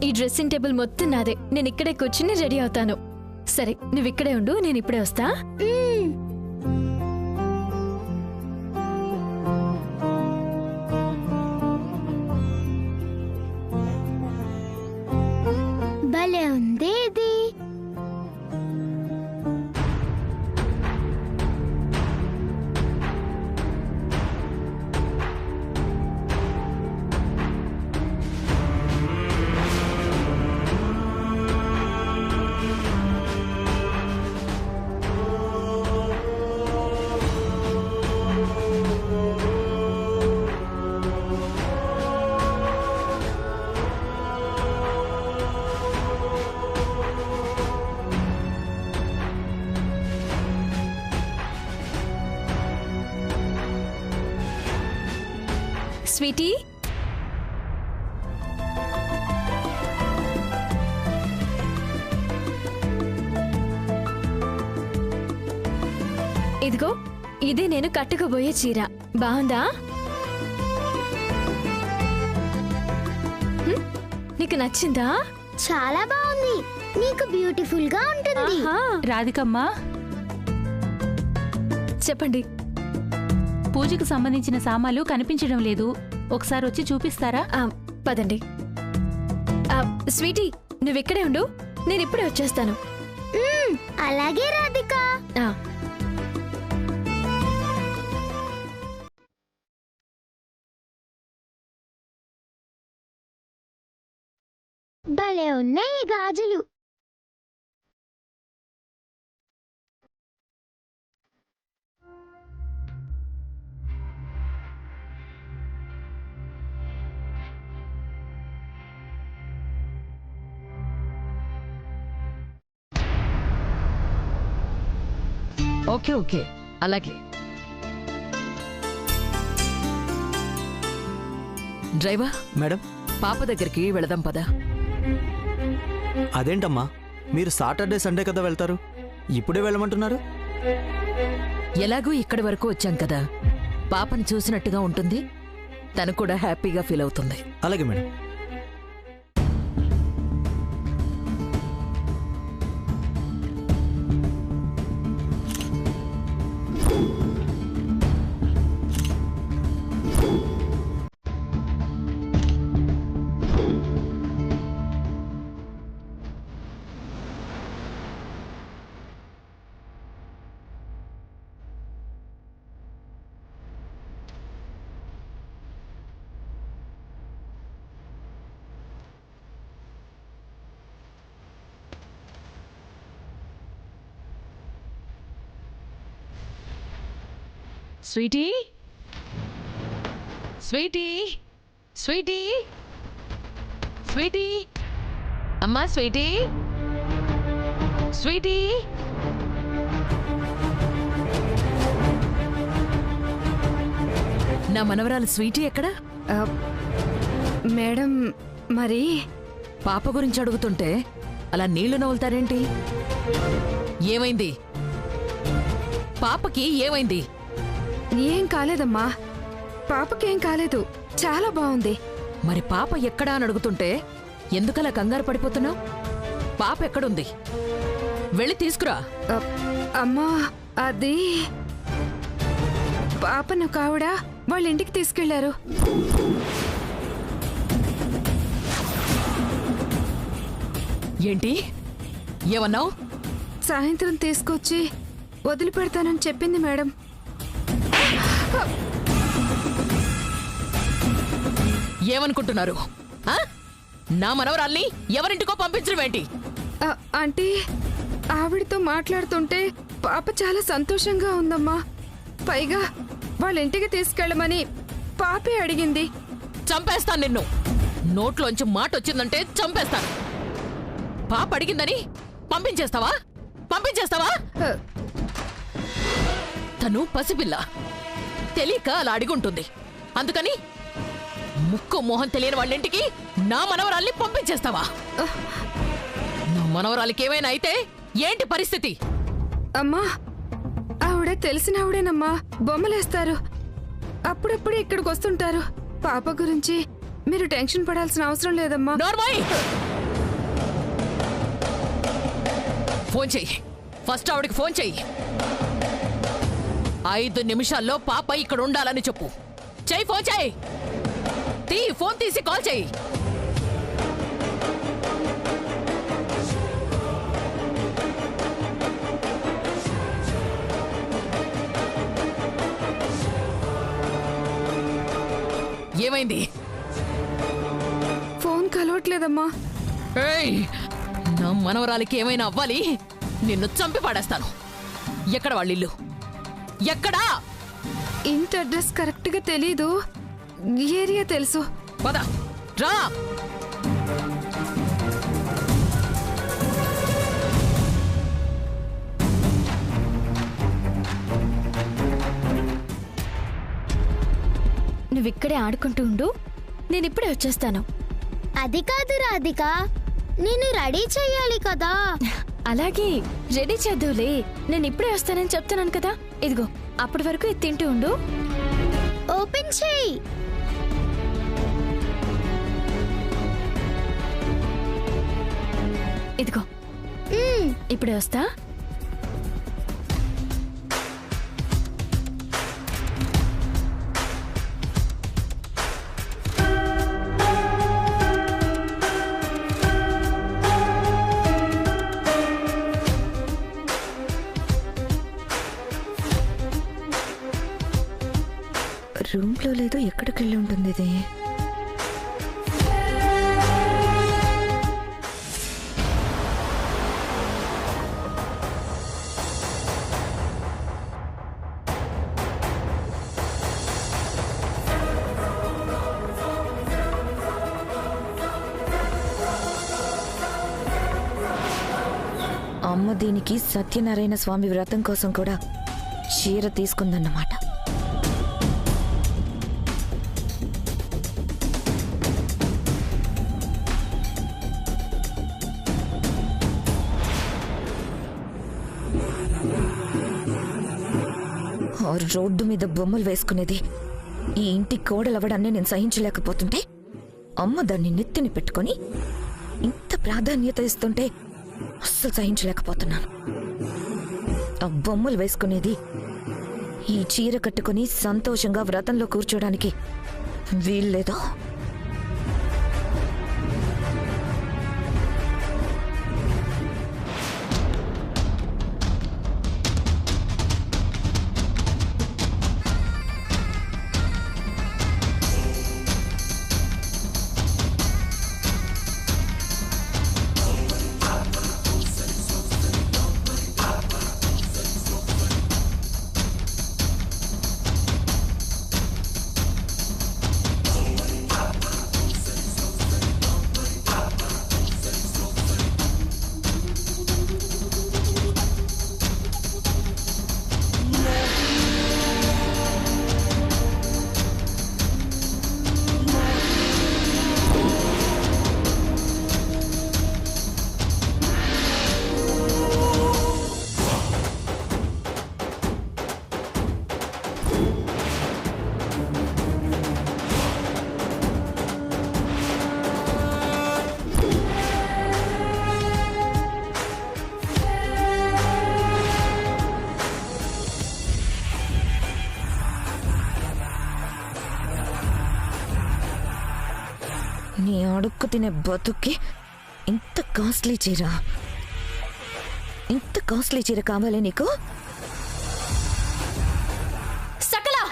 ఈ dressing table మొత్తం నాదే. నేను ఇక్కడే కూర్చుని రెడీ అవుతాను. సరే, నువ్వు ఇక్కడే ఉండు, నేను ఇప్పుడే వస్తా. భలే ఉంది ఇది. స్వీటీ, ఇదిగో ఇదే నేను కట్టుకోబోయే చీర. బాగుందా? నీకు నచ్చిందా? చాలా బాగుంది. నీకు బ్యూటిఫుల్ గా ఉంటుంది. రాధికమ్మా, చెప్పండి. పూజకు సంబంధించిన సామాన్లు కనిపించడం లేదు. ఒకసారి వచ్చి చూపిస్తారా? పదండి. స్వీటీ, నువ్వు ఇక్కడే ఉండు, నేను ఇప్పుడే వచ్చేస్తాను. అలాగే రాధిక. భలే ఉన్నాయి ఈ గాజులు. ఓకే ఓకే, అలాగే. డ్రైవర్ మేడం, పాప దగ్గరికి వెళదాం పదా. అదేంటమ్మా, మీరు సాటర్డే సండే కదా వెళ్తారు, ఇప్పుడే వెళ్ళమంటున్నారు? ఎలాగూ ఇక్కడి వరకు వచ్చాం కదా, పాపని చూసినట్టుగా ఉంటుంది, తను కూడా హ్యాపీగా ఫీల్ అవుతుంది. అలాగే madam. Sweetie, sweetie, sweetie, sweetie, అమ్మా స్వీటీ, స్వీటీ. నా మనవరాలు స్వీటీ ఎక్కడా? మేడం, మరి పాప గురించి అడుగుతుంటే అలా నీళ్లు నవ్వులుతారేంటి? ఏమైంది? పాపకి ఏమైంది? ఏం కాలేదమ్మా, పాపకేం కాలేదు, చాలా బాగుంది. మరి పాప ఎక్కడా అని అడుగుతుంటే ఎందుకలా కంగారు పడిపోతున్నావు? పాప ఎక్కడుంది? వెళ్ళి తీసుకురా. అమ్మా, అది పాపను కావిడ వాళ్ళ ఇంటికి తీసుకెళ్లారు. ఏంటి ఏమన్నావు? సాయంత్రం తీసుకొచ్చి వదిలిపెడతానని చెప్పింది మేడం. ఏమనుకుంటున్నారు? నా మనవరాల్ని ఎవరింటికో పంపించడం ఏంటి? ఆంటీ, ఆవిడతో మాట్లాడుతుంటే పాప చాలా సంతోషంగా ఉందమ్మా. పైగా వాళ్ళ ఇంటికి తీసుకెళ్ళమని పాపే అడిగింది. చంపేస్తాను నిన్ను. నోట్లోంచి మాట వచ్చిందంటే చంపేస్తాను. పాప అడిగిందని పంపించేస్తావా? పంపించేస్తావా? తను పసిపిల్ల, తెలియక అలా అడిగుంటుంది. అందుకని ముక్కు మోహన్ తెలియని వాళ్ళింటికి నా మనవరాల్ని పంపించేస్తావా? నా మనవరాలికి ఏమైనా అయితే ఏంటి పరిస్థితి? అమ్మా, ఆవిడ తెలిసిన ఆవిడేనమ్మా. బొమ్మలేస్తారు, అప్పుడప్పుడు ఇక్కడికి వస్తుంటారు. పాప గురించి మీరు టెన్షన్ పడాల్సిన అవసరం లేదమ్మా. నోర్మోయ్! ఫోన్ చెయ్యి. ఫస్ట్ ఆవిడికి ఫోన్ చెయ్యి. 5 నిమిషాల్లో పాప ఇక్కడ ఉండాలని చెప్పు. చెయ్యి, ఫోన్ చెయ్యి. ఫోన్ తీసి కాల్ చెయ్యి. ఏమైంది? ఫోన్ కలవట్లేదమ్మా. ఏయ్, నా మనవరాలికి ఏమైనా అవ్వాలి, నిన్ను చంపి పాడేస్తాను. ఎక్కడ వాళ్ళ ఇల్లు? ఎక్కడా? ఇంటి అడ్రస్ కరెక్ట్ గా తెలీదు, ఏరియా తెలుసు. పద, రా. నువ్విక్కడే ఆడుకుంటూ ఉండు, నేనిప్పుడే వచ్చేస్తాను. అది కాదు రాధిక, నేను రెడీ చెయ్యాలి కదా. అలాగే రెడీ చేద్దులే, నేను ఇప్పుడే వస్తానని చెప్తున్నాను కదా. ఇదిగో, అప్పటి వరకు ఇది తింటూ ఉండు. ఓపెన్ చేయి. ఇదిగో, ఇప్పుడే వస్తా. రూమ్ లో లేదు, ఎక్కడికి వెళ్ళి ఉంటుంది ఇది? అమ్మ దీనికి సత్యనారాయణ స్వామి వ్రతం కోసం కూడా చీర తీసుకుందన్నమాట. రోడ్డు మీద బొమ్మలు వేసుకునేది ఈ ఇంటి కోడలవ్వడాన్ని నేను సహించలేకపోతుంటే, అమ్మ దాన్ని నెత్తిని పెట్టుకొని ఇంత ప్రాధాన్యత ఇస్తుంటే అస్సలు సహించలేకపోతున్నాను. ఆ బొమ్మలు వేసుకునేది ఈ చీర కట్టుకుని సంతోషంగా వ్రతంలో కూర్చోడానికి వీల్లేదో? నీ అడుక్కు తినే బతుక్కి ఇంత కాస్ట్లీ చీర కావాలి నీకు? సకలా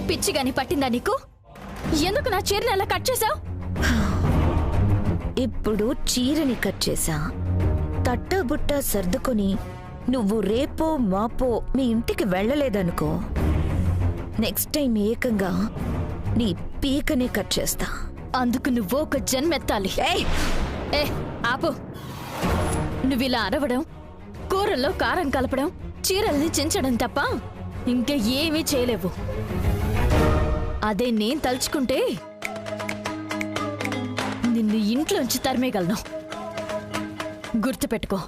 పిచ్చిగాని పట్టిందా నీకు? ఎందుకు నా చీరని అలా కట్ చేసావు? ఇప్పుడు చీరని కట్ చేసా, తట్టబుట్ట సర్దుకొని నువ్వు రేపో మాపో మీ ఇంటికి వెళ్ళలేదనుకో, నెక్స్ట్ టైం ఏకంగా నీ పీకనే కట్ చేస్తా. అందుకు నువ్వు ఒక జన్మెత్తాలి. ఏయ్ ఏ ఆపు. నువ్విలా అరవడం, కూరల్లో కారం కలపడం, చీరల్ని చించడం తప్ప ఇంకా ఏమీ చేయలేవు. అదే నేను తలుచుకుంటే నిన్ను ఇంట్లోంచి తరిమేయగలను. గుర్తుపెట్టుకో.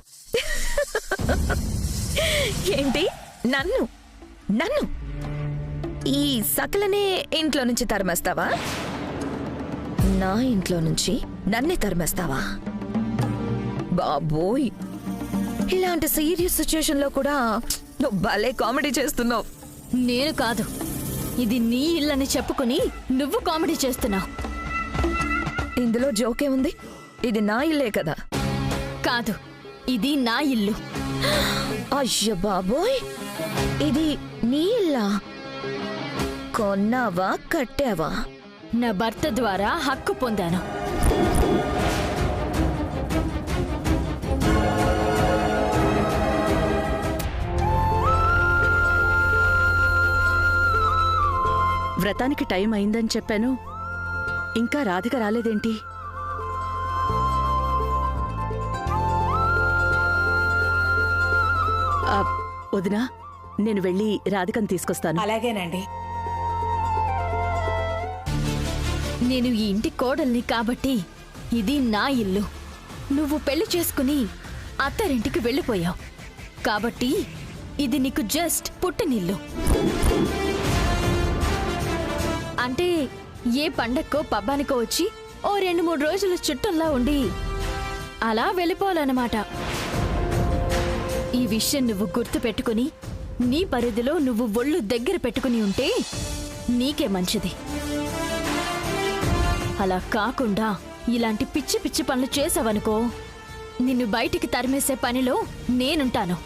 ఏంటి? నన్ను నన్ను ఈ సకలనే ఇంట్లో నుంచి తరిమేస్తావా? నా ఇంట్లో నుంచి నన్నే తరిమేస్తావా? బాబోయ్, ఇలాంటి సీరియస్ సిచ్యుయేషన్ లో కూడా నువ్వు భలే కామెడీ చేస్తున్నావు. నేను కాదు, ఇది నీ ఇల్లని చెప్పుకుని నువ్వు కామెడీ చేస్తున్నావు. ఇందులో జోకే ఉంది. ఇది నా ఇల్లే కదా. కాదు, ఇది నా ఇల్లు. అయ్య బాబోయ్, ఇది నీ ఇల్లా? కొన్నావా కట్టావా? నా భర్త ద్వారా హక్కు పొందాను. వ్రతానికి టైం అయిందని చెప్పాను, ఇంకా రాధిక రాలేదేంటి? వదినా, నేను వెళ్ళి రాధికను తీసుకొస్తాను. అలాగేనండి. నేను ఈ ఇంటి కోడల్ని కాబట్టి ఇది నా ఇల్లు. నువ్వు పెళ్లి చేసుకుని అత్తారింటికి వెళ్ళిపోయావు కాబట్టి ఇది నీకు జస్ట్ పుట్టినిల్లు. అంటే ఏ పండక్కో పబ్బానికో వచ్చి ఓ 2-3 రోజులు చుట్టంలా ఉండి అలా వెళ్ళిపోవాలన్నమాట. ఈ విషయం నువ్వు గుర్తు పెట్టుకుని నీ పరిధిలో నువ్వు ఒళ్ళు దగ్గర పెట్టుకుని ఉంటే నీకే మంచిది. అలా కాకుండా ఇలాంటి పిచ్చి పిచ్చి పనులు చేసావనుకో, నిన్ను బయటికి తరిమేసే పనిలో నేనుంటాను.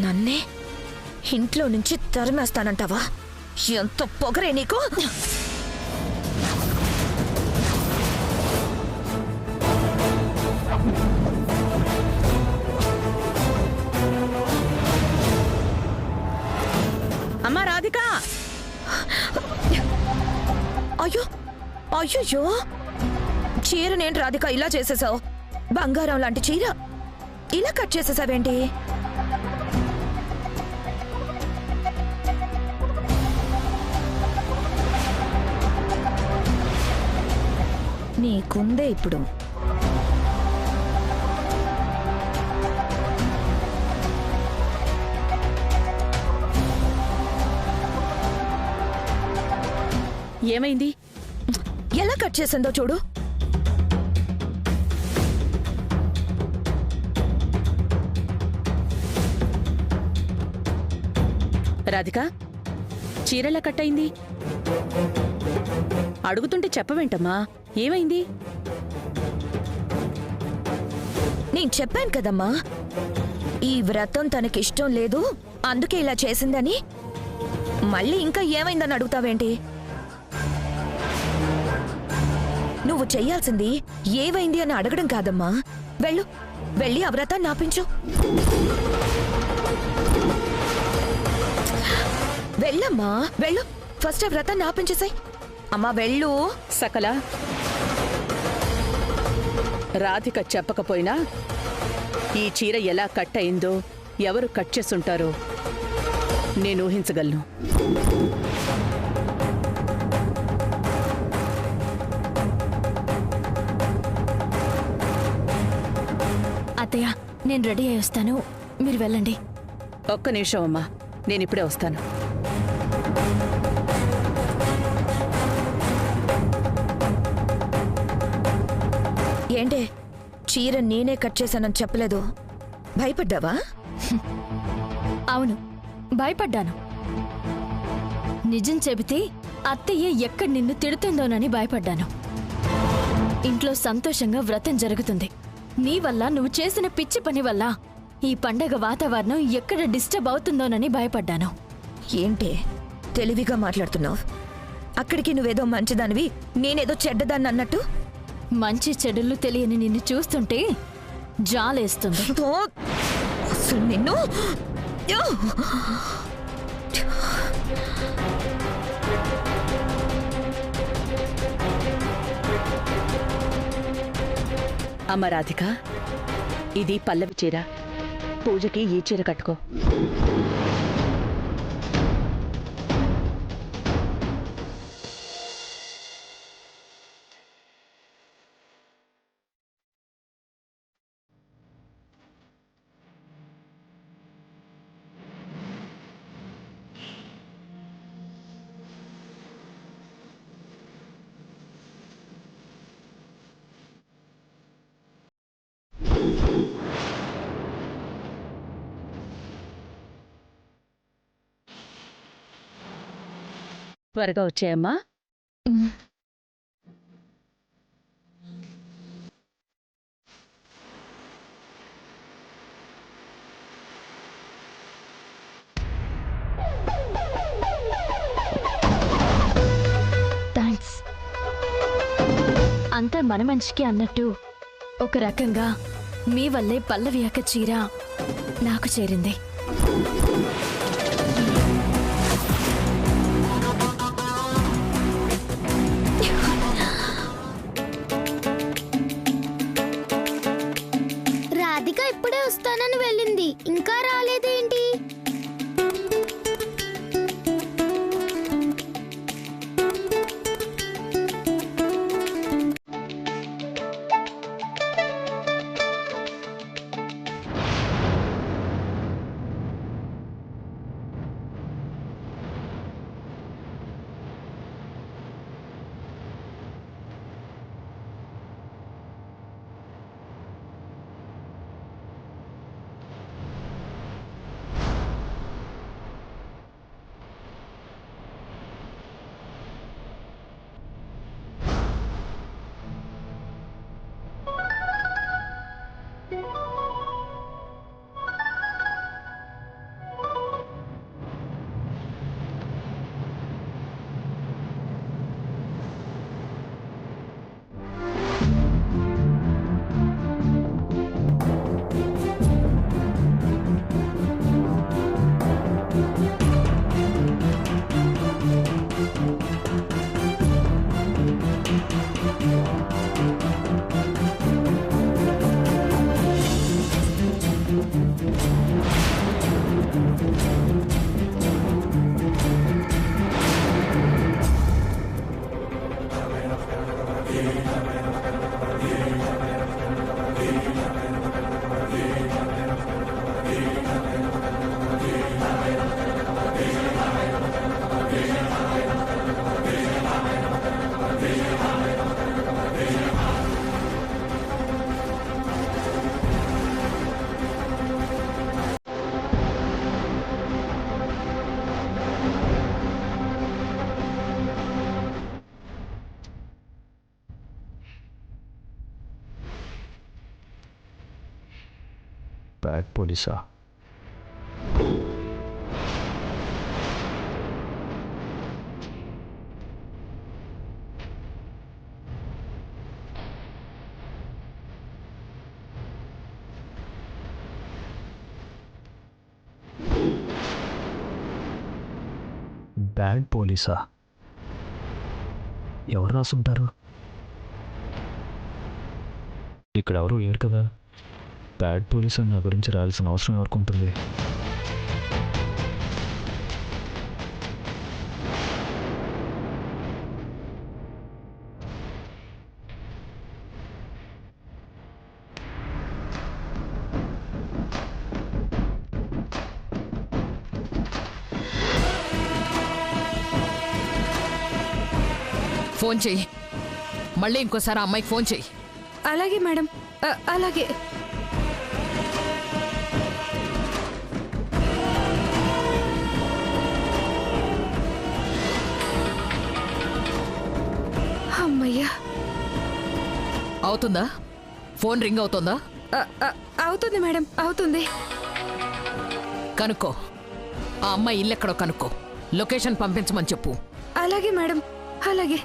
నన్నే ఇంట్లో నుంచి తరిమేస్తానంటావా? ఎంత పొగరే నీకు! అమ్మా రాధిక! అయ్యో అయ్యో, చీరనేంటి రాధిక ఇలా చేసేసావు? బంగారం లాంటి చీర ఇలా కట్ చేసేసావేంటి? నీకుందే ఇప్పుడు. ఏమైంది? ఎలా కట్ చేసిందో చూడు. రాధిక, చీరెలా కట్టయింది? అడుగుతుంటే చెప్పవేంటమ్మా, ఏమైంది? నేను చెప్పాను కదమ్మా, ఈ వ్రతం తనకిష్టం లేదు అందుకే ఇలా చేసిందని. మళ్ళీ ఇంకా ఏమైందని అడుగుతావేంటి? నువ్వు చెయ్యాల్సింది ఏమైంది అని అడగడం కాదమ్మా. వెళ్ళు, వెళ్ళి ఆ వ్రతాన్ని ఆపించు. వెళ్ళమ్మా, వెళ్ళు. ఫస్ట్ ఆ వ్రతాన్ని ఆపించేసాయి. అమ్మా వెళ్ళు. సకల, రాధిక చెప్పకపోయినా ఈ చీర ఎలా కట్ అయిందో, ఎవరు కట్ చేసుంటారో నేను ఊహించగలను. అత్తయ్య, నేను రెడీ అయి వస్తాను, మీరు వెళ్ళండి. ఒక్క నిమిషం అమ్మా, నేనిప్పుడే వస్తాను. ఏంటే, చీర నేనే కట్ చేశానని చెప్పలేదు, భయపడ్డావా? అవును, భయపడ్డాను. నిజం చెబితే అత్తయ్య ఎక్కడ నిన్ను తిడుతుందోనని భయపడ్డాను. ఇంట్లో సంతోషంగా వ్రతం జరుగుతుంది. నీ వల్ల, నువ్వు చేసిన పిచ్చి పని వల్ల ఈ పండగ వాతావరణం ఎక్కడ డిస్టర్బ్ అవుతుందోనని భయపడ్డాను. ఏంటే తెలివిగా మాట్లాడుతున్నావు? అక్కడికి నువ్వేదో మంచిదానివి, నేనేదో చెడ్డదాన్ని అన్నట్టు. మంచి చెడులు తెలియని నిన్ను చూస్తుంటే జాలేస్తుంది. అసలు నిన్ను అమ్మ రాధిక, ఇది పల్లవి చీర. పూజకి ఈ చీర కట్టుకో. త్వరగా వచ్చాయమ్మా. థ్యాంక్స్. అంతా మన మనిషికి అన్నట్టు ఒక రకంగా మీ వల్లే పల్లవి అక్క చీర నాకు చేరింది. రాధిక ఇప్పుడే వస్తానని వెళ్ళింది, ఇంకా రాలేదేంటి? బ్యాడ్ పోలీసా? బ్యాడ్ పోలీసా? ఎవరు రాసుంటారు? ఇక్కడ ఎవరు లేరు కదా. బ్యాడ్ పోలీస్ అని నా గురించి రాయాల్సిన అవసరం ఎవరికి ఉంటుంది? ఫోన్ చెయ్యి. మళ్ళీ ఇంకోసారి ఆ అమ్మాయికి ఫోన్ చెయ్యి. అలాగే మేడం, అలాగే. అమ్మయ్యా. అవుతుందా? ఫోన్ రింగ్ అవుతుందా? అవుతుంది మేడం, అవుతుంది. కనుక్కో. ఆ అమ్మాయి ఇల్లు ఎక్కడో కనుక్కో. లొకేషన్ పంపించమని చెప్పు. అలాగే మేడం, అలాగే.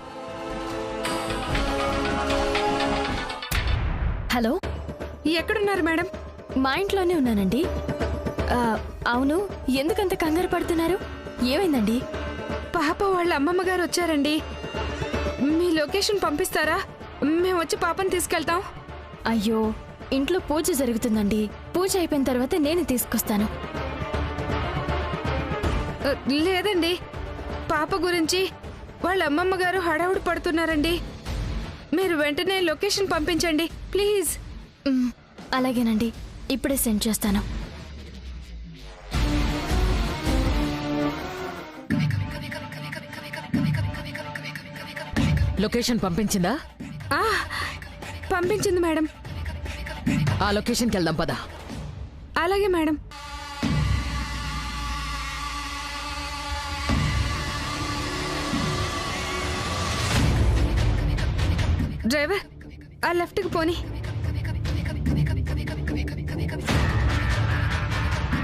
హలో, ఎక్కడున్నారు మేడం? మా ఇంట్లోనే ఉన్నానండి. అవును, ఎందుకంత కంగారు పడుతున్నారు? ఏమైందండి? పాప వాళ్ళ అమ్మమ్మ గారు వచ్చారండి. మీ లొకేషన్ పంపిస్తారా? మేము వచ్చి పాపని తీసుకెళ్తాం. అయ్యో ఇంట్లో పూజ జరుగుతుందండి. పూజ అయిపోయిన తర్వాత నేను తీసుకొస్తాను. లేదండి, పాప గురించి వాళ్ళ అమ్మమ్మ గారు హడావుడి పడుతున్నారండి. మీరు వెంటనే లొకేషన్ పంపించండి ప్లీజ్. అలాగేనండి, ఇప్పుడే సెండ్ చేస్తాను. లొకేషన్ పంపించిందా? పంపించింది మేడం. ఆ లొకేషన్కి వెళ్దాం పదా. అలాగే మేడం. డ్రైవర్, ఆ లెఫ్ట్కి పోనీ.